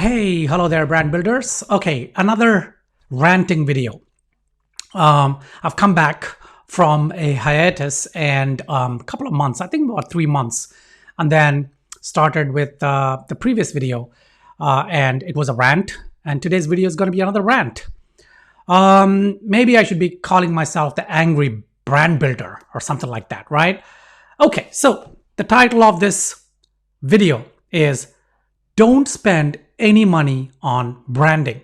Hey, hello there, brand builders. Okay, another ranting video. I've come back from a hiatus and a couple of months, I think about 3 months, and then started with the previous video, and it was a rant. And today's video is going to be another rant. Maybe I should be calling myself the angry brand builder or something like that, right? Okay, so the title of this video is Don't Spend Any Money on Branding.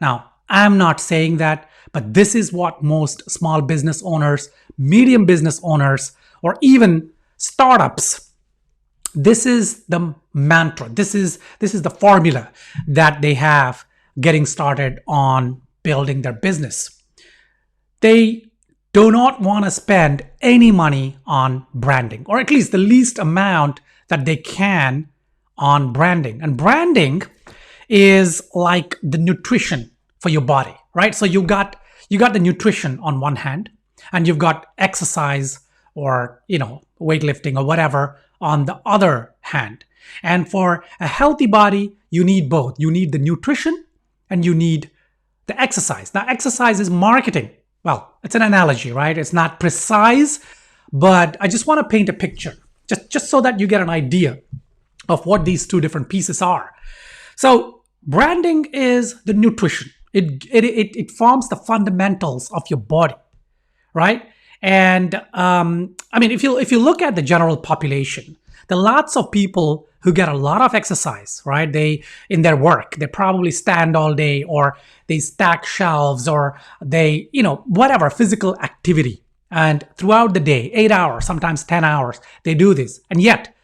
Now, I'm not saying that, but this is what most small business owners, medium business owners, or even startups, this is the mantra. This is the formula that they have getting started on building their business. They do not want to spend any money on branding, or at least the least amount that they can on branding. And branding is like the nutrition for your body, right? So you got the nutrition on one hand, and you've got exercise or weightlifting or whatever on the other hand. And for a healthy body, you need both. You need the nutrition and you need the exercise. Now, exercise is marketing. Well, it's an analogy, right? It's not precise, but I just want to paint a picture just so that you get an idea of what these two different pieces are. So branding is the nutrition. It forms the fundamentals of your body, right? And if you look at the general population, there are lots of people who get a lot of exercise, right? In their work, they probably stand all day, or they stack shelves, or they, whatever physical activity. And throughout the day, 8 hours, sometimes 10 hours, they do this. And yet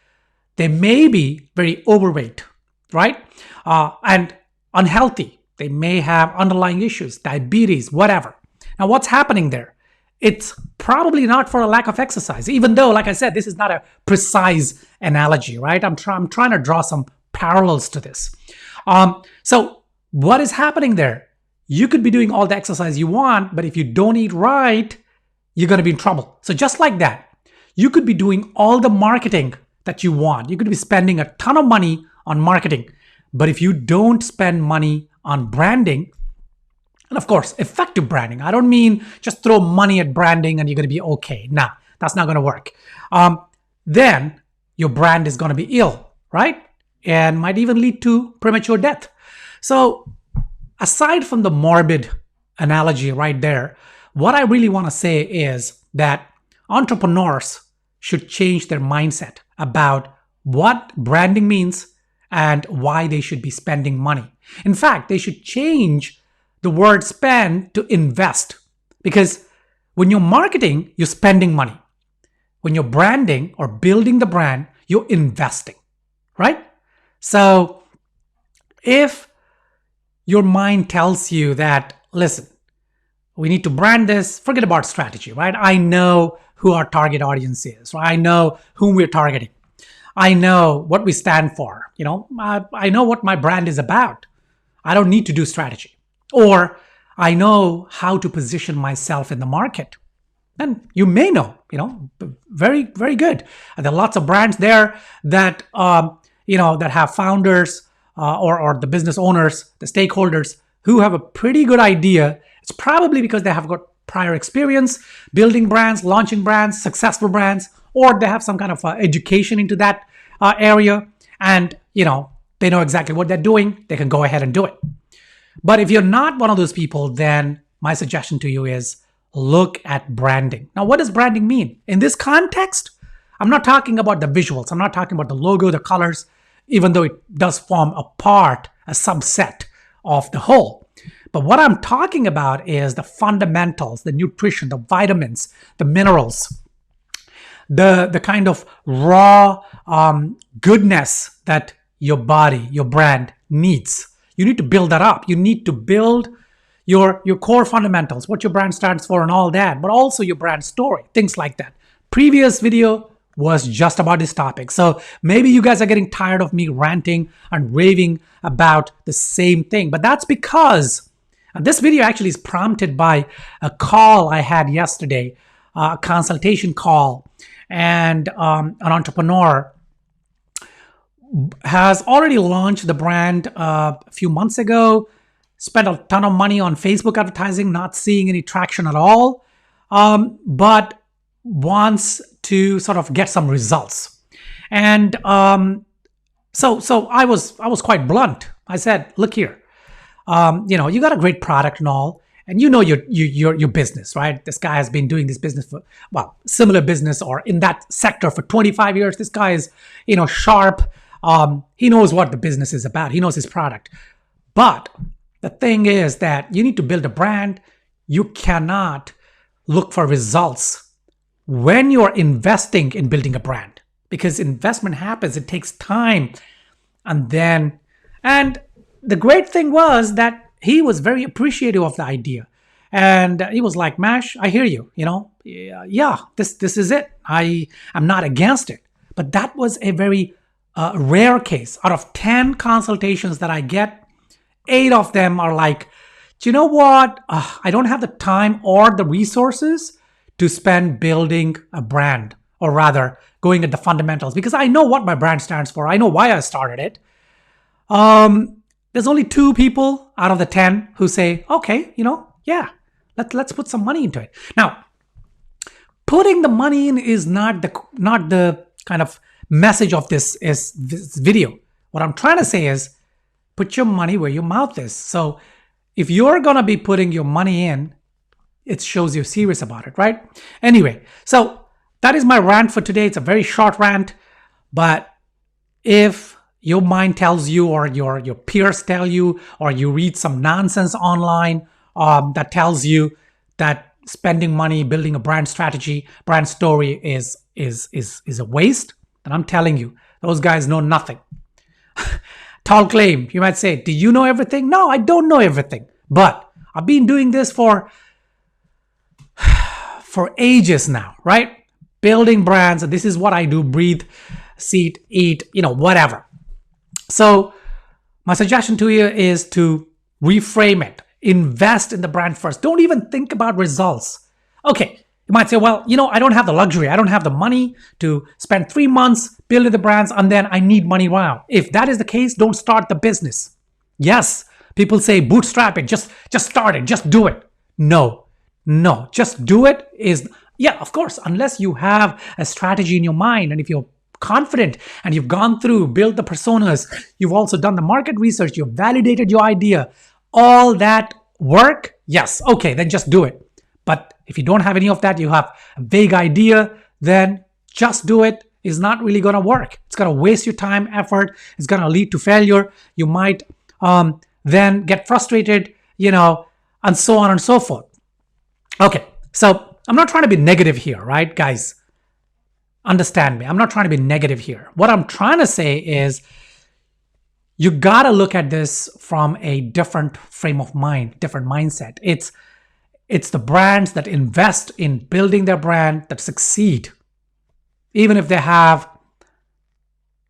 they may be very overweight, right? And unhealthy. They may have underlying issues, diabetes, whatever. Now, what's happening there? It's probably not for a lack of exercise, even though, like I said, this is not a precise analogy, right? I'm trying to draw some parallels to this. So what is happening there? You could be doing all the exercise you want, but if you don't eat right, you're going to be in trouble. So just like that, you could be doing all the marketing that you want. You could be spending a ton of money on marketing, but if you don't spend money on branding, and of course, effective branding. I don't mean just throw money at branding and you're going to be okay. Nah, that's not going to work. Then your brand is going to be ill, right? And might even lead to premature death. So aside from the morbid analogy right there, what I really want to say is that entrepreneurs should change their mindset about what branding means and why they should be spending money. In fact, they should change the word spend to invest, because when you're marketing, you're spending money. When you're branding or building the brand, you're investing, right? So if your mind tells you that, listen, we need to brand this, forget about strategy, right? I know who our target audience is, right? I know whom we're targeting. I know what we stand for. I know what my brand is about. I don't need to do strategy. Or I know how to position myself in the market. And you may know, very, very good. And there are lots of brands there that, that have founders or the business owners, the stakeholders who have a pretty good idea. It's probably because they have got prior experience building brands, launching brands, successful brands, or they have some kind of education into that area. And, they know exactly what they're doing. They can go ahead and do it. But if you're not one of those people, then my suggestion to you is look at branding. Now, what does branding mean? In this context, I'm not talking about the visuals. I'm not talking about the logo, the colors, even though it does form a subset of the whole. But what I'm talking about is the fundamentals, the nutrition, the vitamins, the minerals, the kind of raw goodness that your body, your brand needs. You need to build that up. You need to build your core fundamentals, what your brand stands for and all that, but also your brand story, things like that. Previous video was just about this topic. So maybe you guys are getting tired of me ranting and raving about the same thing, but that's because this video actually is prompted by a call I had yesterday, a consultation call, and an entrepreneur has already launched the brand a few months ago, spent a ton of money on Facebook advertising, not seeing any traction at all, but wants to sort of get some results. And so I was quite blunt. I said, look here, you got a great product and all, and your business, right? This guy has been doing this business for, well, similar business or in that sector for 25 years. This guy is, sharp. He knows what the business is about. He knows his product. But the thing is that you need to build a brand. You cannot look for results when you're investing in building a brand, because investment happens. It takes time. And the great thing was that he was very appreciative of the idea. And he was like, Mash, I hear you, yeah, this is it. I am not against it. But that was a very rare case. Out of 10 consultations that I get, 8 of them are like, do you know what? I don't have the time or the resources to spend building a brand, or rather going at the fundamentals, because I know what my brand stands for. I know why I started it. There's only 2 people out of the 10 who say, okay, yeah, let's put some money into it. Now, putting the money in is not the kind of message of this video. What I'm trying to say is put your money where your mouth is. So if you're going to be putting your money in, it shows you're serious about it, right? Anyway, so that is my rant for today. It's a very short rant, but if your mind tells you, or your peers tell you, or you read some nonsense online that tells you that spending money building a brand strategy, brand story is a waste, then I'm telling you, those guys know nothing. Tall claim. You might say, do you know everything? No, I don't know everything. But I've been doing this for ages now, right? Building brands. And this is what I do. Breathe, see, eat, whatever. So my suggestion to you is to reframe it. Invest in the brand first. Don't even think about results. Okay. You might say, well, I don't have the luxury. I don't have the money to spend 3 months building the brands and then I need money now. If that is the case, don't start the business. Yes, people say bootstrap it, just start it, just do it. No, just do it is, yeah, of course, unless you have a strategy in your mind, and if you're confident and you've gone through, built the personas, you've also done the market research, you've validated your idea, all that work, yes, okay, then just do it. But if you don't have any of that, you have a vague idea, then just do it is not really going to work. It's going to waste your time, effort. It's going to lead to failure. You might then get frustrated, and so on and so forth. Okay, so I'm not trying to be negative here, right, guys? Understand me. I'm not trying to be negative here. What I'm trying to say is you got to look at this from a different frame of mind, different mindset. It's the brands that invest in building their brand that succeed. Even if they have,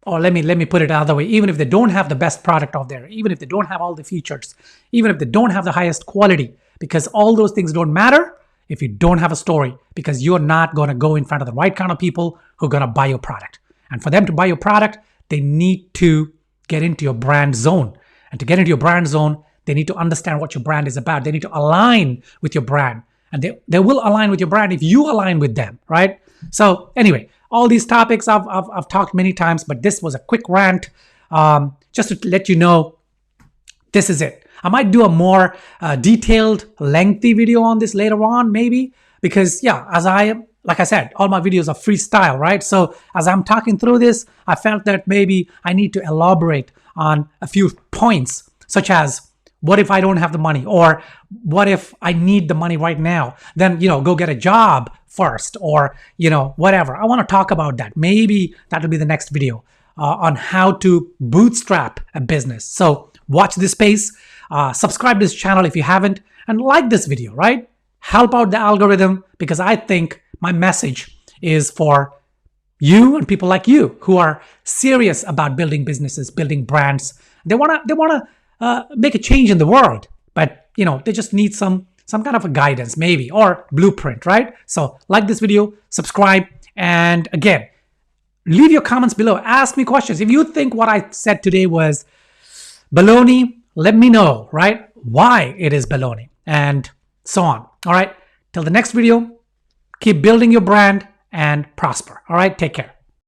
or let me put it another way, even if they don't have the best product out there, even if they don't have all the features, even if they don't have the highest quality, because all those things don't matter if you don't have a story, because you're not going to go in front of the right kind of people who are going to buy your product. And for them to buy your product, they need to get into your brand zone. And to get into your brand zone, they need to understand what your brand is about. They need to align with your brand. And they will align with your brand if you align with them, right? So anyway, all these topics I've talked many times, but this was a quick rant just to let you know this is it. I might do a more detailed, lengthy video on this later on, maybe, because yeah, like I said, all my videos are freestyle, right? So as I'm talking through this, I felt that maybe I need to elaborate on a few points, such as, what if I don't have the money? Or what if I need the money right now? Then, go get a job first, or, whatever. I want to talk about that. Maybe that'll be the next video on how to bootstrap a business. So watch this space, subscribe to this channel if you haven't, and like this video, right? Help out the algorithm, because I think my message is for you and people like you who are serious about building businesses, building brands. They want to make a change in the world, but they just need some kind of a guidance, maybe, or blueprint, right? So like this video, subscribe, and again, Leave your comments below. Ask me questions. If you think what I said today was baloney, let me know, right? Why it is baloney and so on. All right. Till the next video, keep building your brand and prosper. All right. Take care.